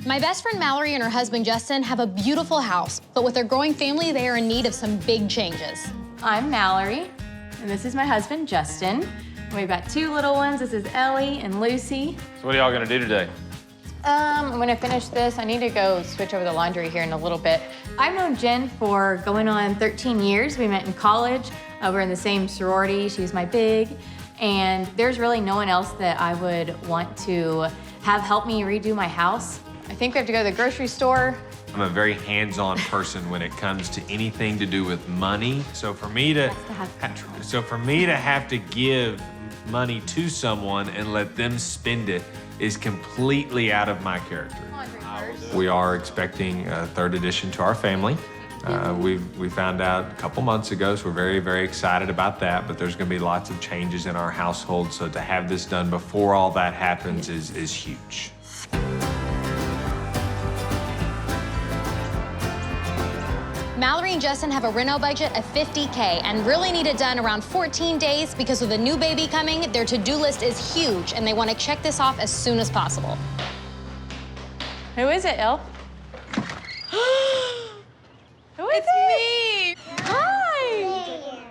My best friend Mallory and her husband Justin have a beautiful house, but with their growing family, they are in need of some big changes. I'm Mallory, and this is my husband Justin. We've got 2 little ones. This is Ellie and Lucy. So what are y'all gonna do today? I'm gonna finish this. I need to go switch over the laundry here in a little bit. I've known Jen for going on 13 years. We met in college. We're in the same sorority. She's my big. And there's really no one else that I would want to have help me redo my house. I think we have to go to the grocery store. I'm a very hands-on person when it comes to anything to do with money. So for me to have to give money to someone and let them spend it is completely out of my character. We are expecting a 3rd addition to our family. We found out a couple months ago, so we're very, very excited about that, but there's gonna be lots of changes in our household, so to have this done before all that happens is huge. Mallory and Justin have a reno budget of $50K and really need it done around 14 days because with a new baby coming, their to-do list is huge and they want to check this off as soon as possible. Who is it, Elle? Who is it? Me. Hi.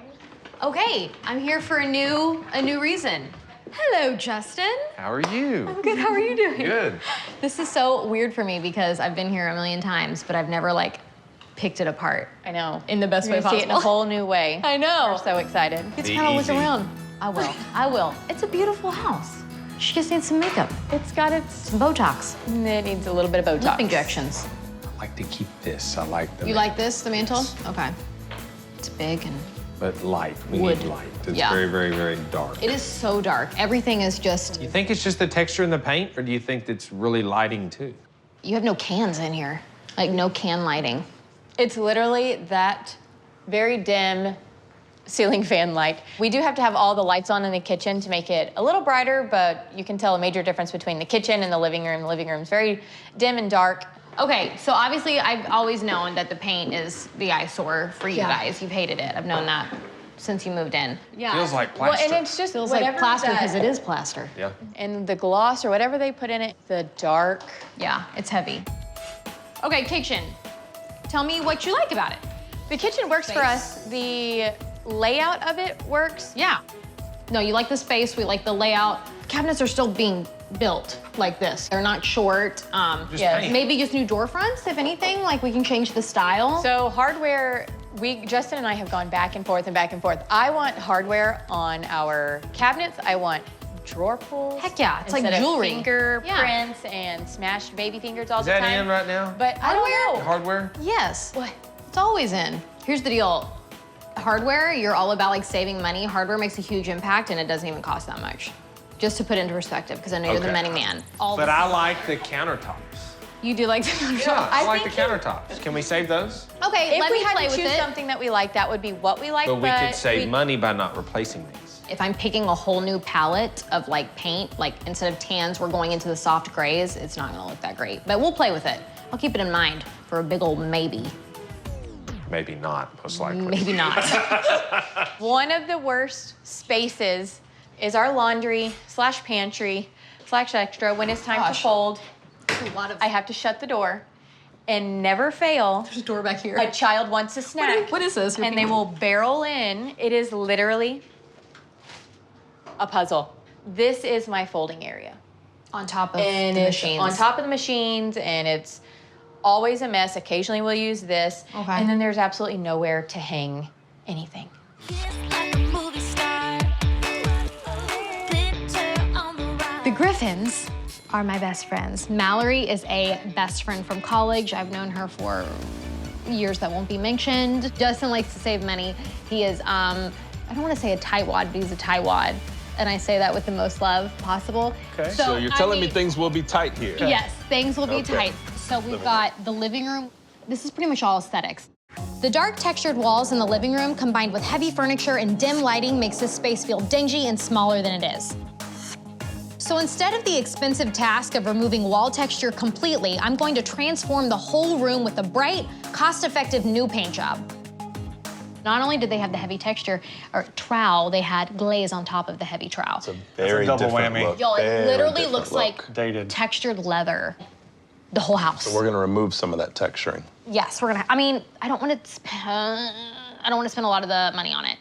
Okay, I'm here for a new reason. Hello, Justin. How are you? I'm good, how are you doing? Good. This is so weird for me because I've been here a million times, but I've never picked it apart. I know. In the best You're way gonna see possible. it in a whole new way. I know. We're so excited. It's Be kind of look easy. around. I will. It's a beautiful house. She just needs some makeup, It's got its... some Botox, It needs a little bit of Botox. lip injections. I like to keep this. I like the You like this, the mantle? Okay. It's big and but light. We wood. need light. It's Yeah. very, very, very dark. it is so dark. Everything is just, You think it's just the texture in the paint, or do you think it's really lighting too? you have no cans in here. Like no can lighting. It's literally that very dim ceiling fan light. We do have to have all the lights on in the kitchen to make it a little brighter, but you can tell a major difference between the kitchen and the living room. The living room's very dim and dark. Okay, so obviously I've always known that the paint is the eyesore for you guys. You've hated it. I've known that since you moved in. Yeah. Feels like Well, plaster. and it's just Feels whatever like plaster because that- it is plaster. Yeah. And the gloss or whatever they put in it, the dark. Yeah, it's heavy. Okay, kitchen. Tell me what you like about it. The kitchen works for us. The layout of it works. Yeah. No, you like the space, we like the layout. Cabinets are still being built like this. They're not short. Just paint. Maybe just new door fronts, if anything, like we can change the style. So hardware, Justin and I have gone back and forth and back and forth. I want hardware on our cabinets. I want drawer pulls. Heck yeah, it's like instead of jewelry. fingerprints and smashed baby fingers all Is the that time. in right now? But I don't know. Hardware? Yes. What? It's always in. Here's the deal. Hardware, you're all about saving money. Hardware makes a huge impact and it doesn't even cost that much. Just to put into perspective, because I know you're the Okay. money man. But I like the countertops. You do like to Yeah, I like the think countertops. Can we save those? Okay, If let we me had play to with choose it. something that we like, that would be what we like. But we could save we- money by not replacing these. If I'm picking a whole new palette of paint, instead of tans, we're going into the soft grays, it's not gonna look that great. But we'll play with it. I'll keep it in mind for a big old maybe. Maybe not, most likely. Maybe not. One of the worst spaces is our laundry / pantry / extra. When it's time Gosh. to fold, A lot of. I have to shut the door and never fail. There's a door back here. A child wants a snack. What is this? And they will barrel in. It is literally a puzzle. This is my folding area. On top of And the it's machines. on top of the machines, and it's always a mess. Occasionally we'll use this. Okay. And then there's absolutely nowhere to hang anything. The Griffins are my best friends. Mallory is a best friend from college. I've known her for years that won't be mentioned. Justin likes to save money. He is, I don't want to say a tightwad, but he's a tightwad. And I say that with the most love possible. Okay. So you're telling me things will be tight here. Yes, things will be Okay. tight. So we've got the living room. This is pretty much all aesthetics. The dark textured walls in the living room combined with heavy furniture and dim lighting makes this space feel dingy and smaller than it is. So instead of the expensive task of removing wall texture completely, I'm going to transform the whole room with a bright, cost-effective new paint job. Not only did they have the heavy texture or trowel, they had glaze on top of the heavy trowel. It's a very double different whammy. look. Y'all, it Very literally different looks look. like Dated. textured leather. the whole house. So we're gonna remove some of that texturing. Yes, we're gonna, I mean, I don't wanna spend a lot of the money on it.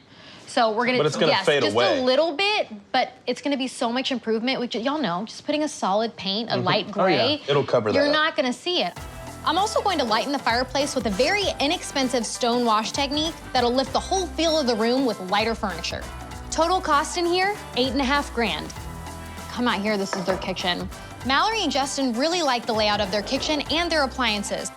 So we're gonna, But it's gonna fade just away. a little bit, but it's gonna be so much improvement, which y'all know, just putting a solid paint, a light gray. It'll cover that You're up. not gonna see it. I'm also going to lighten the fireplace with a very inexpensive stone wash technique that'll lift the whole feel of the room with lighter furniture. Total cost in here, $8.5 grand. Come out here, this is their kitchen. Mallory and Justin really like the layout of their kitchen and their appliances.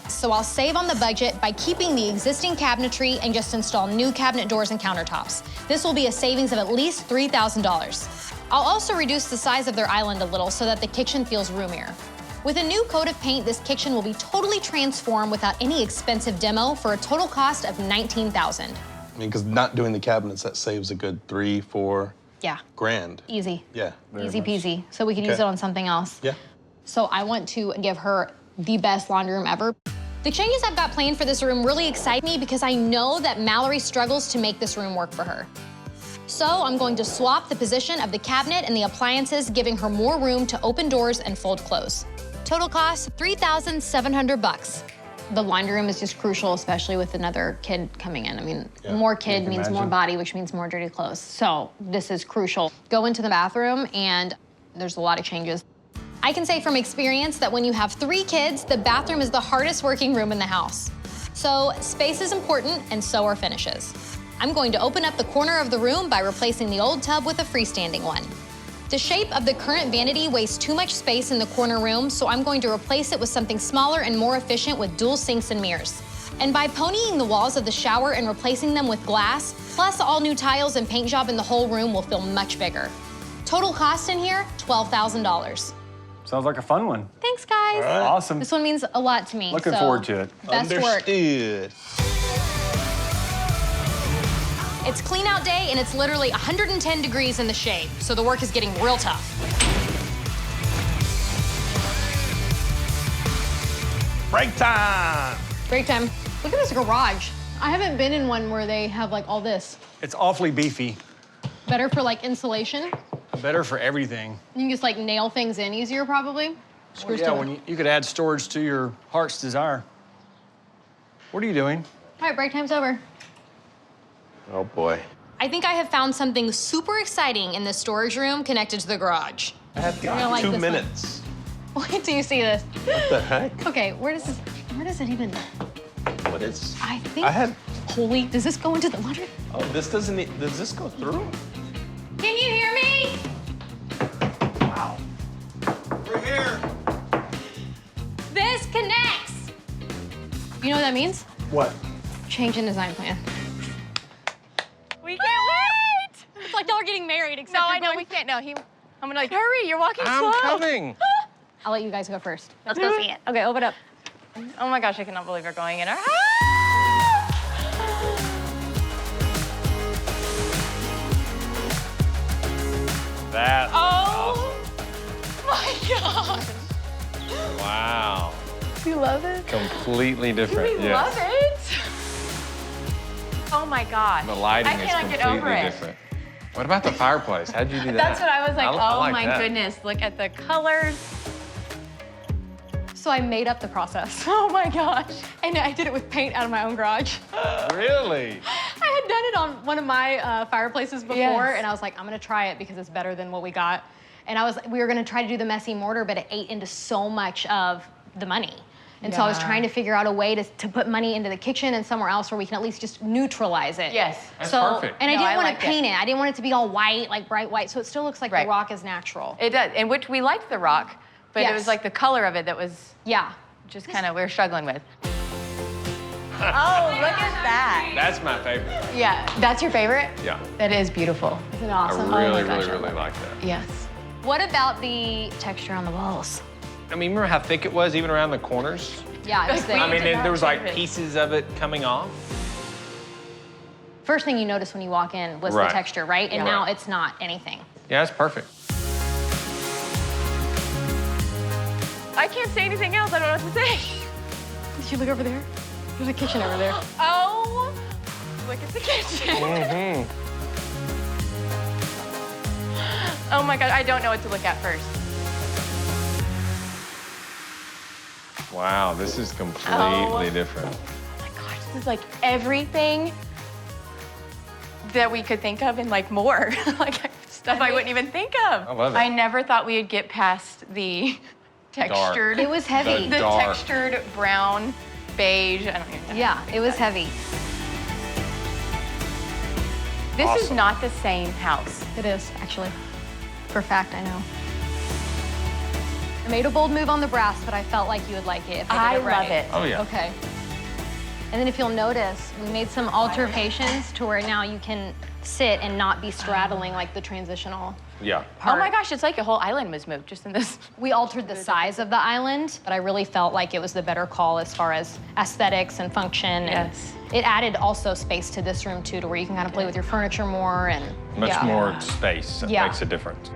So I'll save on the budget by keeping the existing cabinetry and just install new cabinet doors and countertops. This will be a savings of at least $3,000. I'll also reduce the size of their island a little so that the kitchen feels roomier. With a new coat of paint, this kitchen will be totally transformed without any expensive demo for a total cost of $19,000. I mean, because not doing the cabinets, that saves a good 3-4 Yeah. grand. Easy. Yeah. Easy peasy. So we can use it on something else. Yeah. So I want to give her the best laundry room ever. The changes I've got planned for this room really excite me because I know that Mallory struggles to make this room work for her. So I'm going to swap the position of the cabinet and the appliances, giving her more room to open doors and fold clothes. Total cost, $3,700. The laundry room is just crucial, especially with another kid coming in. I mean, more kid means more body, which means more dirty clothes. So this is crucial. Go into the bathroom and there's a lot of changes. I can say from experience that when you have 3 kids, the bathroom is the hardest working room in the house. So space is important and so are finishes. I'm going to open up the corner of the room by replacing the old tub with a freestanding one. The shape of the current vanity wastes too much space in the corner room, so I'm going to replace it with something smaller and more efficient with dual sinks and mirrors. And by ponying the walls of the shower and replacing them with glass, plus all new tiles and paint job in the whole room will feel much bigger. Total cost in here, $12,000. Sounds like a fun one. Thanks, guys. All right. Awesome. This one means a lot to me. Looking so forward to it. Best work. Understood. It's clean out day and it's literally 110 degrees in the shade, so the work is getting real tough. Break time. Break time. Look at this garage. I haven't been in one where they have like all this. It's awfully beefy. Better for like insulation. Better for everything. You can just like nail things in easier probably. Well, yeah, when you could add storage to your heart's desire. What are you doing? All right, break time's over. Oh, boy. I think I have found something super exciting in this storage room connected to the garage. I have gonna like 2 this one. minutes. Wait till you see this. What the heck? Okay, where does it even, What is? I think, I had. holy, does this go into the laundry? Oh, this doesn't. Does this go through? Can you hear me? Wow. We're here. This connects. You know what that means? What? Change in design plan. We can't wait! It's like y'all are getting married, except No, you're I know going- we can't. No, I'm gonna like, hurry, you're walking slow. I'm coming. I'll let you guys go first. Let's go see it. Okay, open up. Oh my gosh, I cannot believe we're going in our house. That's Oh my gosh. wow. Do you love it? Completely different. We love it. Oh my gosh. The lighting I is cannot get over completely it. different. What about the fireplace? How'd you do that? That's what I was like, I oh like my that. goodness, look at the colors. So I made up the process. Oh my gosh. And I did it with paint out of my own garage. Really? I had done it on one of my fireplaces before, Yes. and I was like, I'm gonna try it because it's better than what we got. And we were gonna try to do the messy mortar, but it ate into so much of the money. And so I was Yeah. trying to figure out a way to put money into the kitchen and somewhere else where we can at least just neutralize it. Yes. That's so, perfect. And I No, didn't I want liked to it. paint it. I didn't want it to be all white, like bright white, so it still looks like Right. the rock is natural. It does, and which we liked the rock, but it Yes. was like the color of it that was Yeah. just kind of, we were struggling with. Oh, look at that. That's my favorite. Yeah, that's your favorite? Yeah. That is beautiful. Isn't it I awesome? really, Oh my gosh, really, I really love it. like that. Yes. What about the texture on the walls? I mean, remember how thick it was even around the corners? Yeah, it was thick. I mean, did not there was change like it. pieces of it coming off. First thing you noticed when you walk in was Right. the texture, right? And Yeah. now it's not anything. Yeah, it's perfect. I can't say anything else. I don't know what to say. Did you look over there? There's a kitchen over there. Oh, look at the kitchen. Mm-hmm. Oh my God, I don't know what to look at first. Wow, this is completely different. Oh my gosh, this is like everything that we could think of and like more. Like stuff I wouldn't even think of. I love it. I never thought we would get past the textured. It was heavy. The dark. textured brown, beige, I don't even know. Yeah, it was heavy. This is Awesome. not the same house. It is, actually. For a fact, I know. I made a bold move on the brass, but I felt like you would like it if I I did it right. love it. Oh, yeah. Okay. And then if you'll notice, we made some alterations to where now you can sit and not be straddling like the transitional Yeah. part. Oh my gosh, it's like a whole island was moved just in this. We altered the size of the island, but I really felt like it was the better call as far as aesthetics and function. Yes. And it added also space to this room too, to where you can kind of play with your furniture more and Much yeah. more space that Yeah. makes a difference.